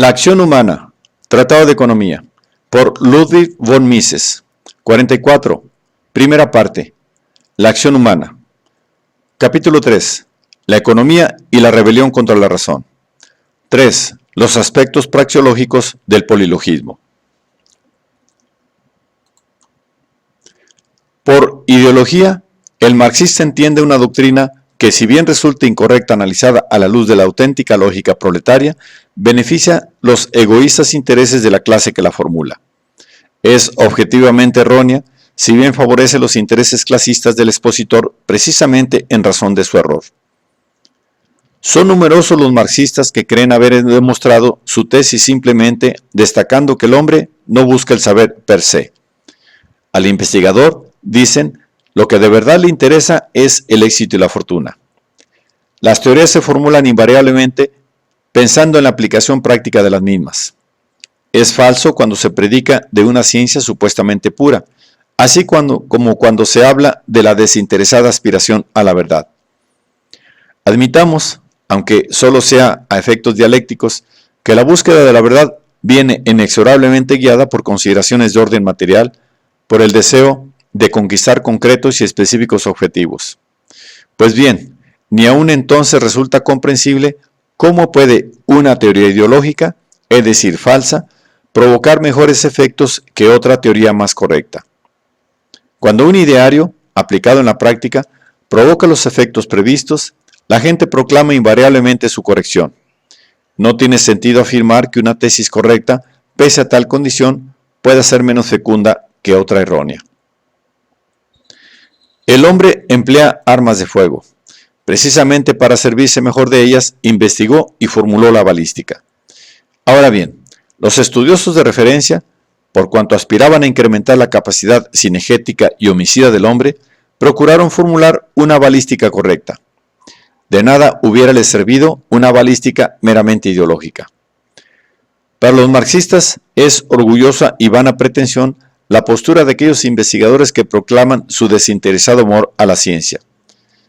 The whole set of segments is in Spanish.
La acción humana, Tratado de Economía, por Ludwig von Mises. 44. Primera parte. La acción humana. Capítulo 3. La economía y la rebelión contra la razón. 3. Los aspectos praxeológicos del polilogismo. Por ideología, el marxista entiende una doctrina que, si bien resulta incorrecta analizada a la luz de la auténtica lógica proletaria, beneficia los egoístas intereses de la clase que la formula. Es objetivamente errónea, si bien favorece los intereses clasistas del expositor precisamente en razón de su error. Son numerosos los marxistas que creen haber demostrado su tesis simplemente destacando que el hombre no busca el saber per se. Al investigador, dicen, lo que de verdad le interesa es el éxito y la fortuna. Las teorías se formulan invariablemente pensando en la aplicación práctica de las mismas. Es falso cuando se predica de una ciencia supuestamente pura, así como cuando se habla de la desinteresada aspiración a la verdad. Admitamos, aunque solo sea a efectos dialécticos, que la búsqueda de la verdad viene inexorablemente guiada por consideraciones de orden material, por el deseo de conquistar concretos y específicos objetivos. Pues bien, ni aún entonces resulta comprensible cómo puede una teoría ideológica, es decir, falsa, provocar mejores efectos que otra teoría más correcta. Cuando un ideario, aplicado en la práctica, provoca los efectos previstos, la gente proclama invariablemente su corrección. No tiene sentido afirmar que una tesis correcta, pese a tal condición, pueda ser menos fecunda que otra errónea. El hombre emplea armas de fuego. Precisamente para servirse mejor de ellas, investigó y formuló la balística. Ahora bien, los estudiosos de referencia, por cuanto aspiraban a incrementar la capacidad cinegética y homicida del hombre, procuraron formular una balística correcta. De nada hubiérales servido una balística meramente ideológica. Para los marxistas es orgullosa y vana pretensión la postura de aquellos investigadores que proclaman su desinteresado amor a la ciencia.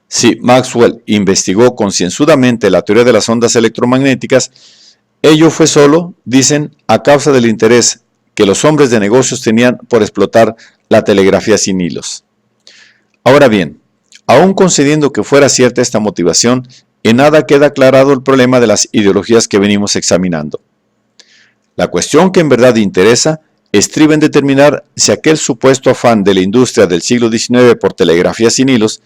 Si Maxwell investigó concienzudamente la teoría de las ondas electromagnéticas, ello fue solo, dicen, a causa del interés que los hombres de negocios tenían por explotar la telegrafía sin hilos. Ahora bien, aun concediendo que fuera cierta esta motivación, en nada queda aclarado el problema de las ideologías que venimos examinando. La cuestión que en verdad interesa estriba en determinar si aquel supuesto afán de la industria del siglo XIX por telegrafía sin hilos,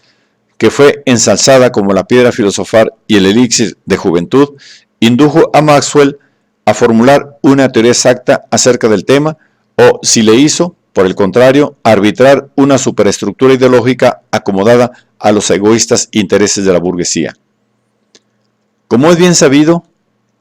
que fue ensalzada como la piedra filosofal y el elixir de juventud, indujo a Maxwell a formular una teoría exacta acerca del tema, o si le hizo, por el contrario, arbitrar una superestructura ideológica acomodada a los egoístas intereses de la burguesía. Como es bien sabido,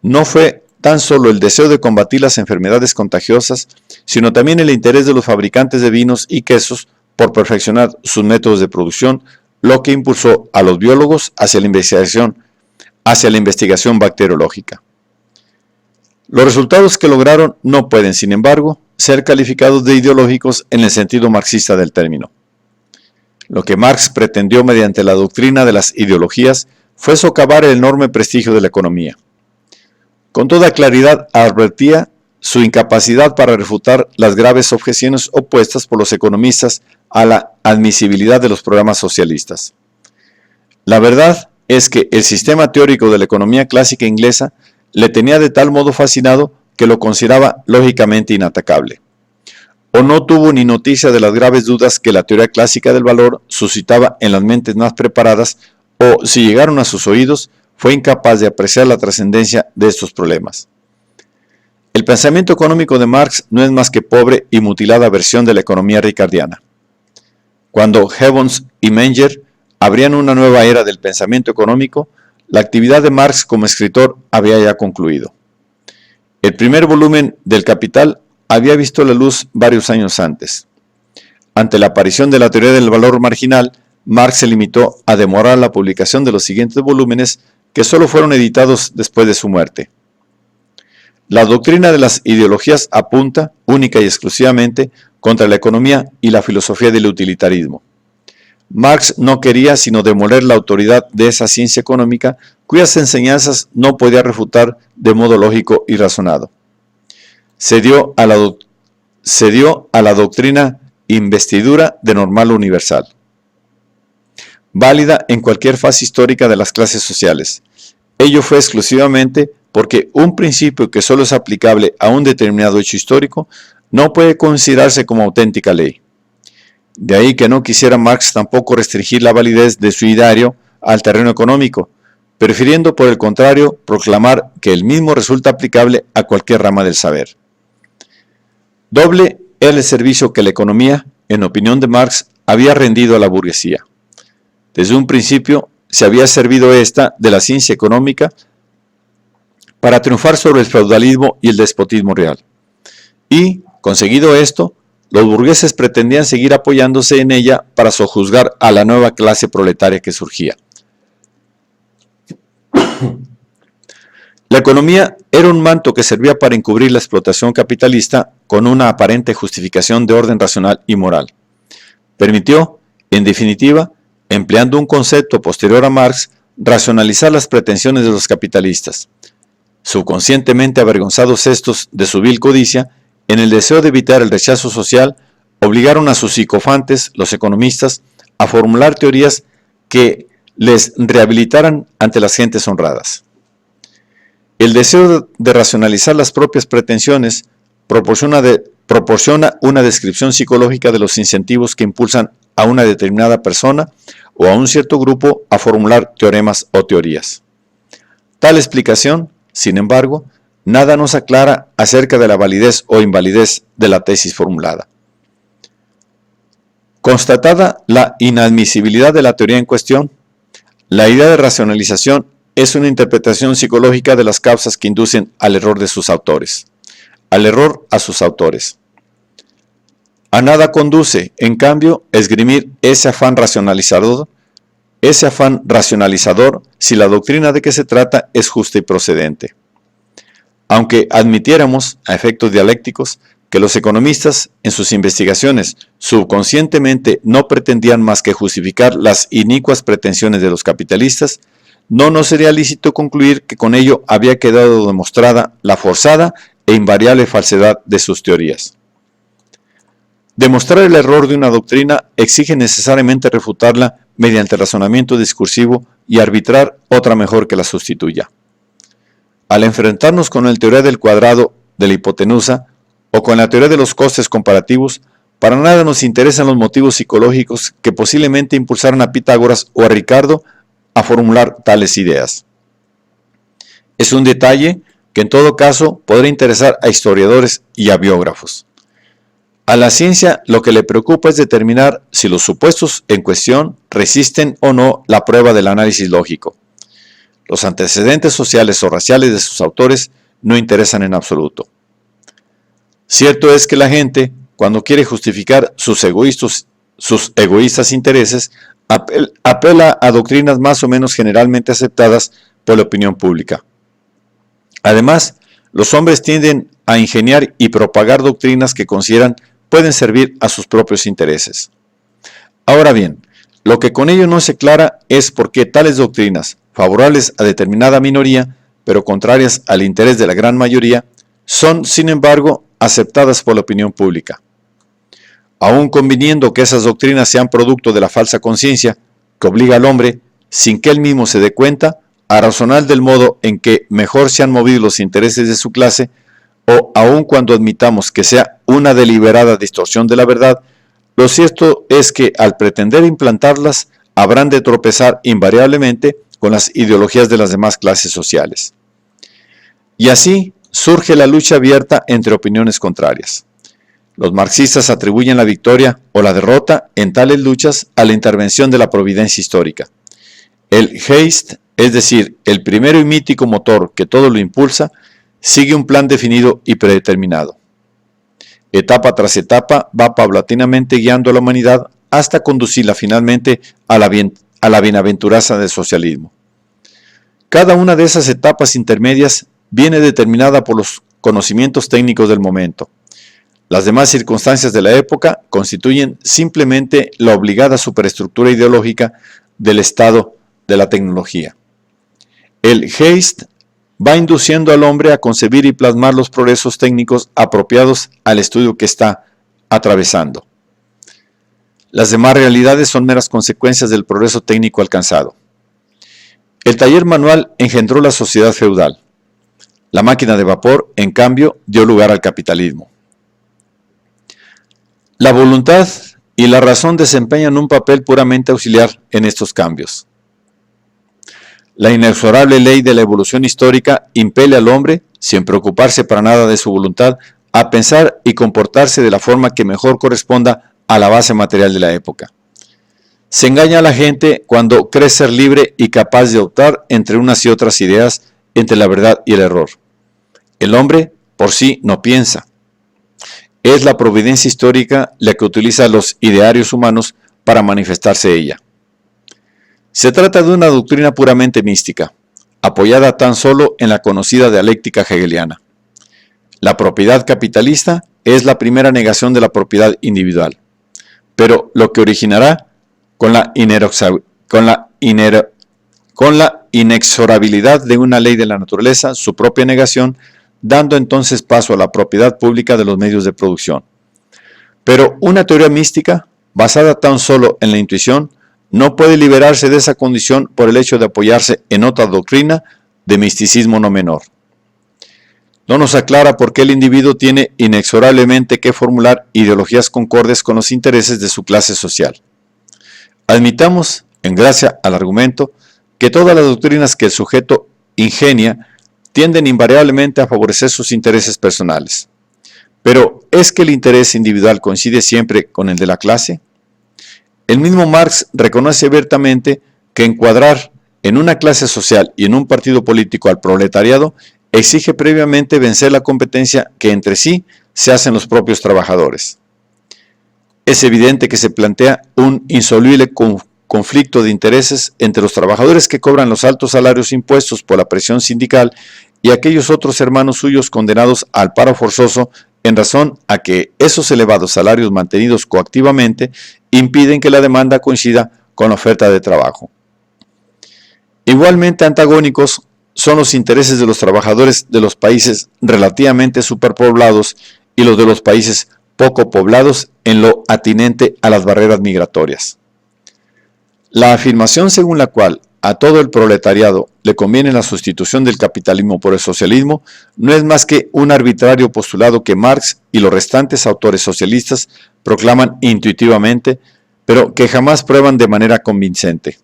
no fue tan solo el deseo de combatir las enfermedades contagiosas, sino también el interés de los fabricantes de vinos y quesos por perfeccionar sus métodos de producción, lo que impulsó a los biólogos hacia la investigación bacteriológica. Los resultados que lograron no pueden, sin embargo, ser calificados de ideológicos en el sentido marxista del término. Lo que Marx pretendió mediante la doctrina de las ideologías fue socavar el enorme prestigio de la economía. Con toda claridad advertía su incapacidad para refutar las graves objeciones opuestas por los economistas a la admisibilidad de los programas socialistas. La verdad es que el sistema teórico de la economía clásica inglesa le tenía de tal modo fascinado que lo consideraba lógicamente inatacable. O no tuvo ni noticia de las graves dudas que la teoría clásica del valor suscitaba en las mentes más preparadas, o si llegaron a sus oídos, fue incapaz de apreciar la trascendencia de estos problemas. El pensamiento económico de Marx no es más que pobre y mutilada versión de la economía ricardiana. Cuando Gibbons y Menger abrían una nueva era del pensamiento económico, la actividad de Marx como escritor había ya concluido. El primer volumen del Capital había visto la luz varios años antes. Ante la aparición de la teoría del valor marginal, Marx se limitó a demorar la publicación de los siguientes volúmenes que solo fueron editados después de su muerte. La doctrina de las ideologías apunta, única y exclusivamente, contra la economía y la filosofía del utilitarismo. Marx no quería sino demoler la autoridad de esa ciencia económica cuyas enseñanzas no podía refutar de modo lógico y razonado. se dio a la doctrina investidura de normal universal, válida en cualquier fase histórica de las clases sociales. Ello fue exclusivamente porque un principio que solo es aplicable a un determinado hecho histórico no puede considerarse como auténtica ley. De ahí que no quisiera Marx tampoco restringir la validez de su ideario al terreno económico, prefiriendo por el contrario proclamar que el mismo resulta aplicable a cualquier rama del saber. Doble era el servicio que la economía, en opinión de Marx, había rendido a la burguesía. Desde un principio se había servido esta de la ciencia económica para triunfar sobre el feudalismo y el despotismo real. Y, conseguido esto, los burgueses pretendían seguir apoyándose en ella para sojuzgar a la nueva clase proletaria que surgía. La economía era un manto que servía para encubrir la explotación capitalista con una aparente justificación de orden racional y moral. Permitió, en definitiva, empleando un concepto posterior a Marx, racionalizar las pretensiones de los capitalistas. Subconscientemente avergonzados estos de su vil codicia, en el deseo de evitar el rechazo social, obligaron a sus psicofantes, los economistas, a formular teorías que les rehabilitaran ante las gentes honradas. El deseo de racionalizar las propias pretensiones proporciona una descripción psicológica de los incentivos que impulsan a una determinada persona o a un cierto grupo a formular teoremas o teorías. Tal explicación, sin embargo, nada nos aclara acerca de la validez o invalidez de la tesis formulada. Constatada la inadmisibilidad de la teoría en cuestión, la idea de racionalización es una interpretación psicológica de las causas que inducen al error de sus autores, al error a sus autores. A nada conduce, en cambio, esgrimir ese afán racionalizador si la doctrina de que se trata es justa y procedente. Aunque admitiéramos, a efectos dialécticos, que los economistas en sus investigaciones subconscientemente no pretendían más que justificar las inicuas pretensiones de los capitalistas, no nos sería lícito concluir que con ello había quedado demostrada la forzada e invariable falsedad de sus teorías. Demostrar el error de una doctrina exige necesariamente refutarla mediante razonamiento discursivo y arbitrar otra mejor que la sustituya. Al enfrentarnos con la teoría del cuadrado de la hipotenusa o con la teoría de los costes comparativos, para nada nos interesan los motivos psicológicos que posiblemente impulsaron a Pitágoras o a Ricardo a formular tales ideas. Es un detalle que en todo caso podrá interesar a historiadores y a biógrafos. A la ciencia lo que le preocupa es determinar si los supuestos en cuestión resisten o no la prueba del análisis lógico. Los antecedentes sociales o raciales de sus autores no interesan en absoluto. Cierto es que la gente, cuando quiere justificar sus egoístas intereses, apela a doctrinas más o menos generalmente aceptadas por la opinión pública. Además, los hombres tienden a ingeniar y propagar doctrinas que consideran pueden servir a sus propios intereses. Ahora bien, lo que con ello no se aclara es por qué tales doctrinas, favorables a determinada minoría, pero contrarias al interés de la gran mayoría, son, sin embargo, aceptadas por la opinión pública. Aun conviniendo que esas doctrinas sean producto de la falsa conciencia que obliga al hombre, sin que él mismo se dé cuenta, a razonar del modo en que mejor se han movido los intereses de su clase, o aun cuando admitamos que sea una deliberada distorsión de la verdad, lo cierto es que al pretender implantarlas, habrán de tropezar invariablemente con las ideologías de las demás clases sociales. Y así surge la lucha abierta entre opiniones contrarias. Los marxistas atribuyen la victoria o la derrota en tales luchas a la intervención de la providencia histórica. El Geist, es decir, el primero y mítico motor que todo lo impulsa, sigue un plan definido y predeterminado. Etapa tras etapa va paulatinamente guiando a la humanidad hasta conducirla finalmente a la bienaventuranza del socialismo. Cada una de esas etapas intermedias viene determinada por los conocimientos técnicos del momento. Las demás circunstancias de la época constituyen simplemente la obligada superestructura ideológica del estado de la tecnología. El Geist va induciendo al hombre a concebir y plasmar los progresos técnicos apropiados al estudio que está atravesando. Las demás realidades son meras consecuencias del progreso técnico alcanzado. El taller manual engendró la sociedad feudal. La máquina de vapor, en cambio, dio lugar al capitalismo. La voluntad y la razón desempeñan un papel puramente auxiliar en estos cambios. La inexorable ley de la evolución histórica impele al hombre, sin preocuparse para nada de su voluntad, a pensar y comportarse de la forma que mejor corresponda a la base material de la época. Se engaña a la gente cuando cree ser libre y capaz de optar entre unas y otras ideas, entre la verdad y el error. El hombre por sí no piensa. Es la providencia histórica la que utiliza los idearios humanos para manifestarse ella. Se trata de una doctrina puramente mística, apoyada tan solo en la conocida dialéctica hegeliana. La propiedad capitalista es la primera negación de la propiedad individual, pero lo que originará con la inexorabilidad de una ley de la naturaleza su propia negación, dando entonces paso a la propiedad pública de los medios de producción. Pero una teoría mística, basada tan solo en la intuición, no puede liberarse de esa condición por el hecho de apoyarse en otra doctrina de misticismo no menor. No nos aclara por qué el individuo tiene inexorablemente que formular ideologías concordes con los intereses de su clase social. Admitamos, en gracia al argumento, que todas las doctrinas que el sujeto ingenia tienden invariablemente a favorecer sus intereses personales. Pero, ¿es que el interés individual coincide siempre con el de la clase? El mismo Marx reconoce abiertamente que encuadrar en una clase social y en un partido político al proletariado exige previamente vencer la competencia que entre sí se hacen los propios trabajadores. Es evidente que se plantea un insoluble conflicto de intereses entre los trabajadores que cobran los altos salarios impuestos por la presión sindical y aquellos otros hermanos suyos condenados al paro forzoso en razón a que esos elevados salarios mantenidos coactivamente impiden que la demanda coincida con la oferta de trabajo. Igualmente antagónicos son los intereses de los trabajadores de los países relativamente superpoblados y los de los países poco poblados en lo atinente a las barreras migratorias. La afirmación según la cual a todo el proletariado le conviene la sustitución del capitalismo por el socialismo no es más que un arbitrario postulado que Marx y los restantes autores socialistas proclaman intuitivamente, pero que jamás prueban de manera convincente.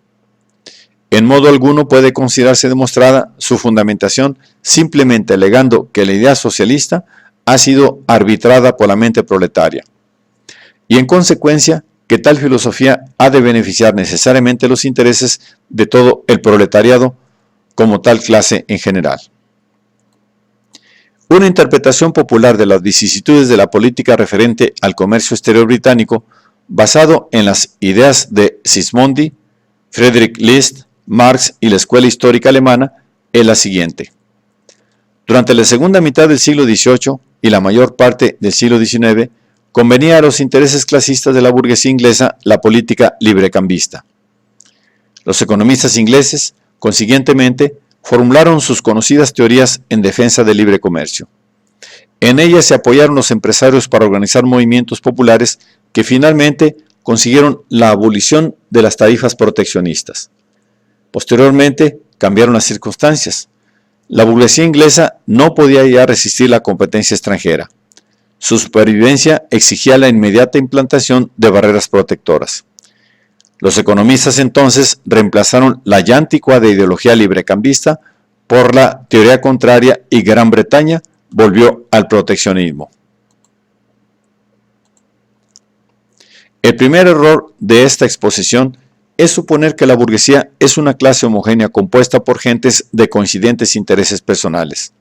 En modo alguno puede considerarse demostrada su fundamentación simplemente alegando que la idea socialista ha sido arbitrada por la mente proletaria, y en consecuencia que tal filosofía ha de beneficiar necesariamente los intereses de todo el proletariado como tal clase en general. Una interpretación popular de las vicisitudes de la política referente al comercio exterior británico, basado en las ideas de Sismondi, Friedrich List, Marx y la escuela histórica alemana, es la siguiente. Durante la segunda mitad del siglo XVIII y la mayor parte del siglo XIX, convenía a los intereses clasistas de la burguesía inglesa la política librecambista. Los economistas ingleses, consiguientemente, formularon sus conocidas teorías en defensa del libre comercio. En ellas se apoyaron los empresarios para organizar movimientos populares que finalmente consiguieron la abolición de las tarifas proteccionistas. Posteriormente, cambiaron las circunstancias. La burguesía inglesa no podía ya resistir la competencia extranjera. Su supervivencia exigía la inmediata implantación de barreras protectoras. Los economistas entonces reemplazaron la ya anticuada ideología librecambista por la teoría contraria y Gran Bretaña volvió al proteccionismo. El primer error de esta exposición es suponer que la burguesía es una clase homogénea compuesta por gentes de coincidentes intereses personales.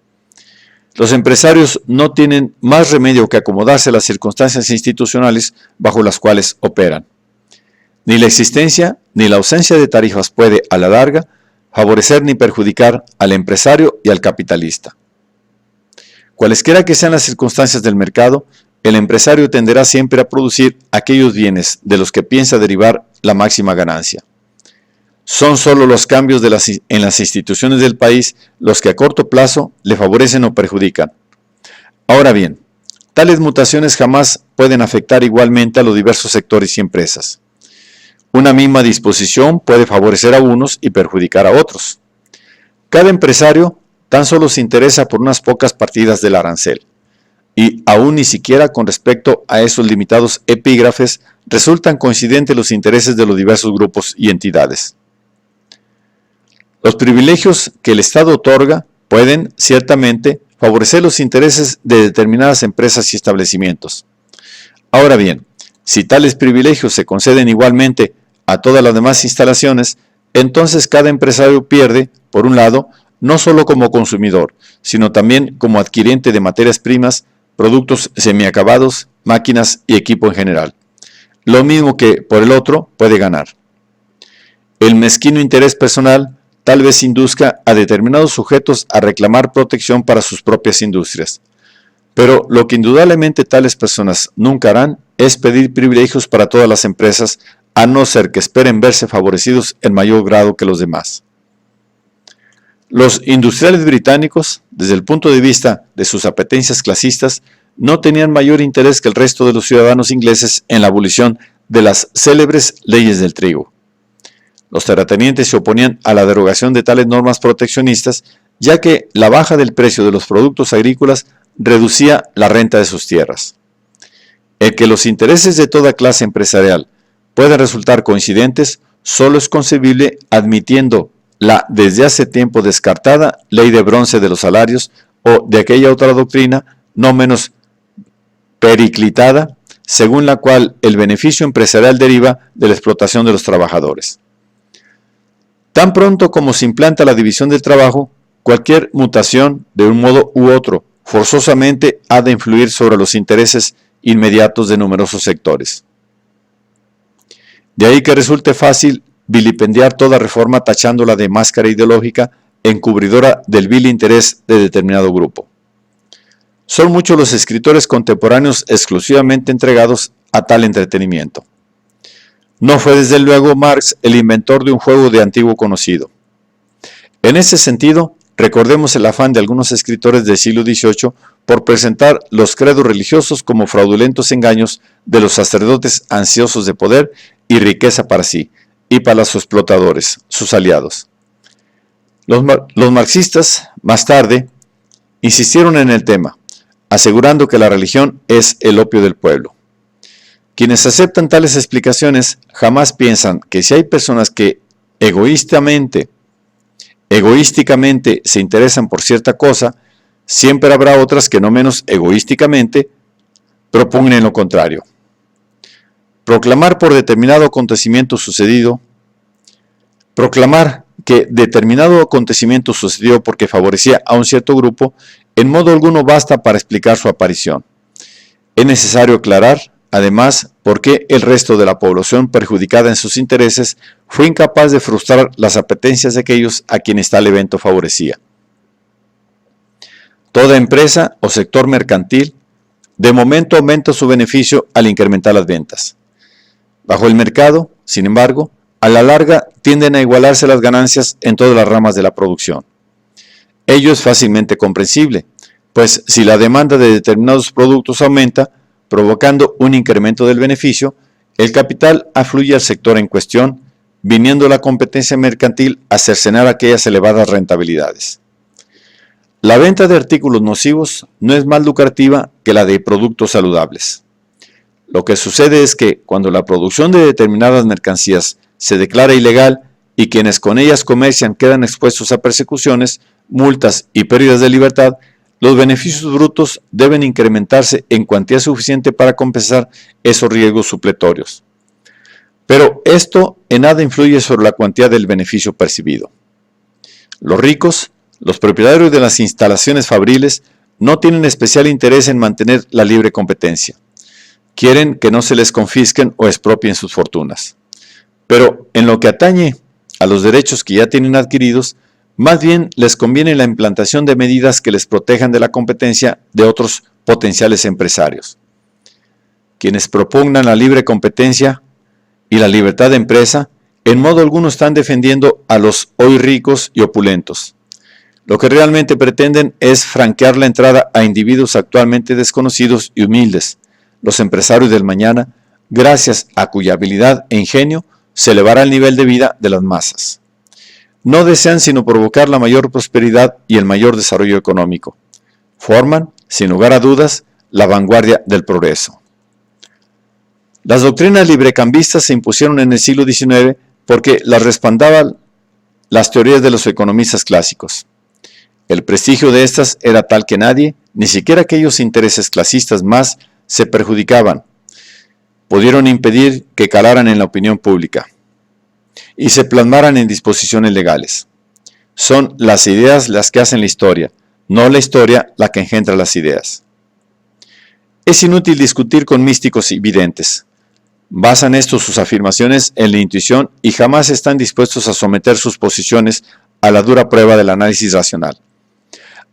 Los empresarios no tienen más remedio que acomodarse a las circunstancias institucionales bajo las cuales operan. Ni la existencia ni la ausencia de tarifas puede, a la larga, favorecer ni perjudicar al empresario y al capitalista. Cualesquiera que sean las circunstancias del mercado, el empresario tenderá siempre a producir aquellos bienes de los que piensa derivar la máxima ganancia. Son solo los cambios en las instituciones del país los que a corto plazo le favorecen o perjudican. Ahora bien, tales mutaciones jamás pueden afectar igualmente a los diversos sectores y empresas. Una misma disposición puede favorecer a unos y perjudicar a otros. Cada empresario tan solo se interesa por unas pocas partidas del arancel, y aún ni siquiera con respecto a esos limitados epígrafes resultan coincidentes los intereses de los diversos grupos y entidades. Los privilegios que el Estado otorga pueden, ciertamente, favorecer los intereses de determinadas empresas y establecimientos. Ahora bien, si tales privilegios se conceden igualmente a todas las demás instalaciones, entonces cada empresario pierde, por un lado, no solo como consumidor, sino también como adquiriente de materias primas, productos semiacabados, máquinas y equipo en general. Lo mismo que, por el otro, puede ganar. El mezquino interés personal tal vez induzca a determinados sujetos a reclamar protección para sus propias industrias. Pero lo que indudablemente tales personas nunca harán es pedir privilegios para todas las empresas, a no ser que esperen verse favorecidos en mayor grado que los demás. Los industriales británicos, desde el punto de vista de sus apetencias clasistas, no tenían mayor interés que el resto de los ciudadanos ingleses en la abolición de las célebres leyes del trigo. Los terratenientes se oponían a la derogación de tales normas proteccionistas, ya que la baja del precio de los productos agrícolas reducía la renta de sus tierras. El que los intereses de toda clase empresarial puedan resultar coincidentes solo es concebible admitiendo la desde hace tiempo descartada ley de bronce de los salarios o de aquella otra doctrina no menos periclitada, según la cual el beneficio empresarial deriva de la explotación de los trabajadores. Tan pronto como se implanta la división del trabajo, cualquier mutación, de un modo u otro, forzosamente ha de influir sobre los intereses inmediatos de numerosos sectores. De ahí que resulte fácil vilipendiar toda reforma tachándola de máscara ideológica encubridora del vil interés de determinado grupo. Son muchos los escritores contemporáneos exclusivamente entregados a tal entretenimiento. No fue desde luego Marx el inventor de un juego de antiguo conocido. En ese sentido, recordemos el afán de algunos escritores del siglo XVIII por presentar los credos religiosos como fraudulentos engaños de los sacerdotes ansiosos de poder y riqueza para sí, y para los explotadores, sus aliados. Los marxistas, más tarde, insistieron en el tema, asegurando que la religión es el opio del pueblo. Quienes aceptan tales explicaciones jamás piensan que si hay personas que egoísticamente se interesan por cierta cosa, siempre habrá otras que no menos egoísticamente propugnen lo contrario. Proclamar que determinado acontecimiento sucedió porque favorecía a un cierto grupo, en modo alguno basta para explicar su aparición. Es necesario aclarar, además, por qué el resto de la población perjudicada en sus intereses fue incapaz de frustrar las apetencias de aquellos a quienes tal evento favorecía. Toda empresa o sector mercantil de momento aumenta su beneficio al incrementar las ventas. Bajo el mercado, sin embargo, a la larga tienden a igualarse las ganancias en todas las ramas de la producción. Ello es fácilmente comprensible, pues si la demanda de determinados productos aumenta, provocando un incremento del beneficio, el capital afluye al sector en cuestión, viniendo la competencia mercantil a cercenar aquellas elevadas rentabilidades. La venta de artículos nocivos no es más lucrativa que la de productos saludables. Lo que sucede es que cuando la producción de determinadas mercancías se declara ilegal y quienes con ellas comercian quedan expuestos a persecuciones, multas y pérdidas de libertad, los beneficios brutos deben incrementarse en cuantía suficiente para compensar esos riesgos supletorios. Pero esto en nada influye sobre la cuantía del beneficio percibido. Los ricos, los propietarios de las instalaciones fabriles, no tienen especial interés en mantener la libre competencia. Quieren que no se les confisquen o expropien sus fortunas. Pero en lo que atañe a los derechos que ya tienen adquiridos, más bien les conviene la implantación de medidas que les protejan de la competencia de otros potenciales empresarios. Quienes propugnan la libre competencia y la libertad de empresa en modo alguno están defendiendo a los hoy ricos y opulentos. Lo que realmente pretenden es franquear la entrada a individuos actualmente desconocidos y humildes, los empresarios del mañana, gracias a cuya habilidad e ingenio se elevará el nivel de vida de las masas. No desean sino provocar la mayor prosperidad y el mayor desarrollo económico. Forman, sin lugar a dudas, la vanguardia del progreso. Las doctrinas librecambistas se impusieron en el siglo XIX porque las respaldaban las teorías de los economistas clásicos. El prestigio de estas era tal que nadie, ni siquiera aquellos intereses clasistas más, se perjudicaban. Pudieron impedir que calaran en la opinión pública y se plasmaran en disposiciones legales. Son las ideas las que hacen la historia, no la historia la que engendra las ideas. Es inútil discutir con místicos y videntes. Basan estos sus afirmaciones en la intuición y jamás están dispuestos a someter sus posiciones a la dura prueba del análisis racional.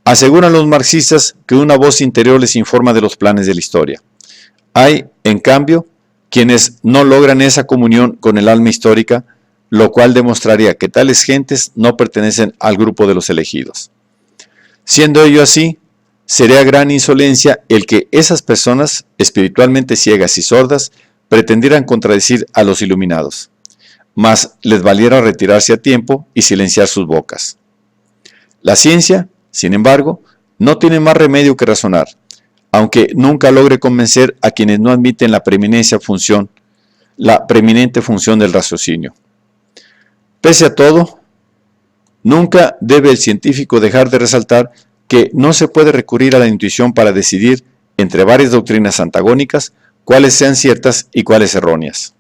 Aseguran los marxistas que una voz interior les informa de los planes de la historia. Hay, en cambio, quienes no logran esa comunión con el alma histórica, lo cual demostraría que tales gentes no pertenecen al grupo de los elegidos. Siendo ello así, sería gran insolencia el que esas personas, espiritualmente ciegas y sordas, pretendieran contradecir a los iluminados, mas les valiera retirarse a tiempo y silenciar sus bocas. La ciencia, sin embargo, no tiene más remedio que razonar, aunque nunca logre convencer a quienes no admiten la preeminente función del raciocinio. Pese a todo, nunca debe el científico dejar de resaltar que no se puede recurrir a la intuición para decidir, entre varias doctrinas antagónicas, cuáles sean ciertas y cuáles erróneas.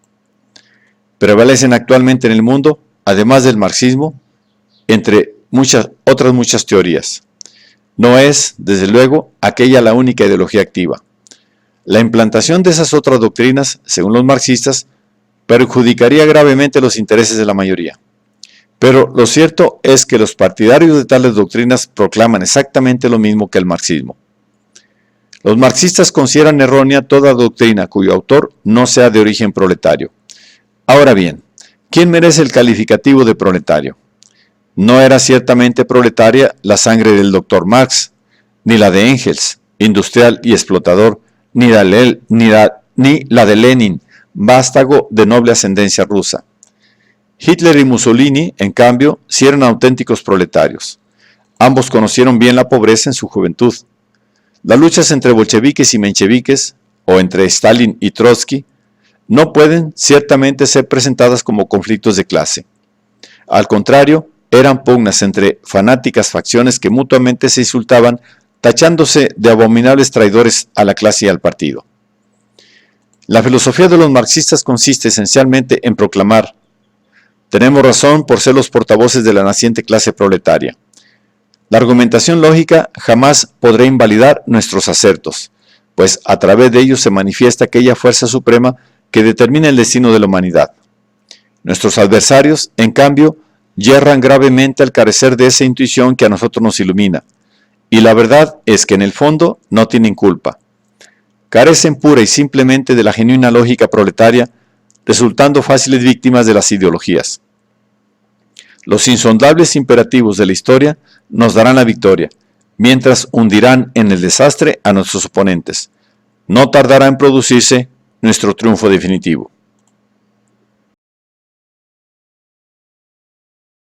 Prevalecen actualmente en el mundo, además del marxismo, entre otras muchas teorías. No es, desde luego, aquella la única ideología activa. La implantación de esas otras doctrinas, según los marxistas, perjudicaría gravemente los intereses de la mayoría. Pero lo cierto es que los partidarios de tales doctrinas proclaman exactamente lo mismo que el marxismo. Los marxistas consideran errónea toda doctrina cuyo autor no sea de origen proletario. Ahora bien, ¿quién merece el calificativo de proletario? No era ciertamente proletaria la sangre del doctor Marx, ni la de Engels, industrial y explotador, ni la de Lenin, vástago de noble ascendencia rusa. Hitler y Mussolini, en cambio, sí eran auténticos proletarios. Ambos conocieron bien la pobreza en su juventud. Las luchas entre bolcheviques y mencheviques, o entre Stalin y Trotsky, no pueden ciertamente ser presentadas como conflictos de clase. Al contrario, eran pugnas entre fanáticas facciones que mutuamente se insultaban, tachándose de abominables traidores a la clase y al partido. La filosofía de los marxistas consiste esencialmente en proclamar: tenemos razón por ser los portavoces de la naciente clase proletaria. La argumentación lógica jamás podrá invalidar nuestros acertos, pues a través de ellos se manifiesta aquella fuerza suprema que determina el destino de la humanidad. Nuestros adversarios, en cambio, yerran gravemente al carecer de esa intuición que a nosotros nos ilumina, y la verdad es que en el fondo no tienen culpa. Carecen pura y simplemente de la genuina lógica proletaria, resultando fáciles víctimas de las ideologías. Los insondables imperativos de la historia nos darán la victoria, mientras hundirán en el desastre a nuestros oponentes. No tardará en producirse nuestro triunfo definitivo.